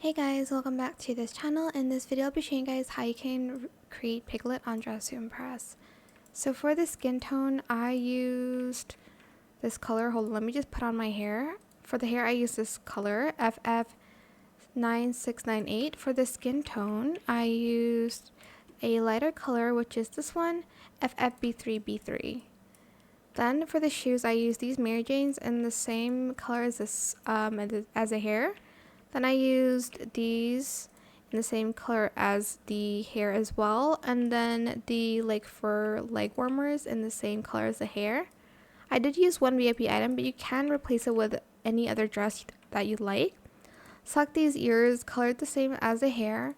Hey guys, welcome back to this channel. In this video I'll be showing you guys how you can create Piglet on Dress to Impress. So for the skin tone I used this color. Hold on, let me just put on my hair. For the hair I used this color FF9698. For the skin tone I used a lighter color, which is this one, FFB3B3. Then for the shoes I used these Mary Janes in the same color as this as a hair. Then I used these in the same color as the hair as well, and then the for leg warmers in the same color as the hair. I did use one VIP item, but you can replace it with any other dress that you like. Select these ears, colored the same as the hair,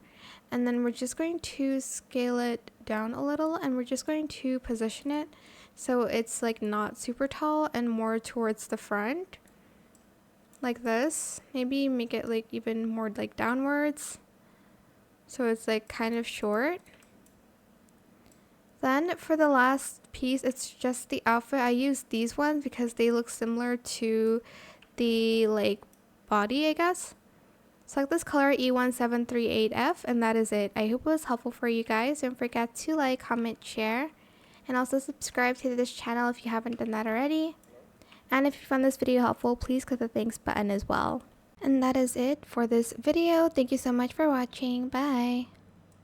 and then we're just going to scale it down a little, and we're just going to position it so it's not super tall and more towards the front. Like this. Maybe make it even more downwards, so it's kind of short. Then for the last piece, it's just the outfit. I used these ones because they look similar to the body, I guess. Select this color E1738F, and that is it. I hope it was helpful for you guys. Don't forget to like, comment, share, and also subscribe to this channel if you haven't done that already. And if you found this video helpful, please click the thanks button as well. And that is it for this video. Thank you so much for watching. Bye.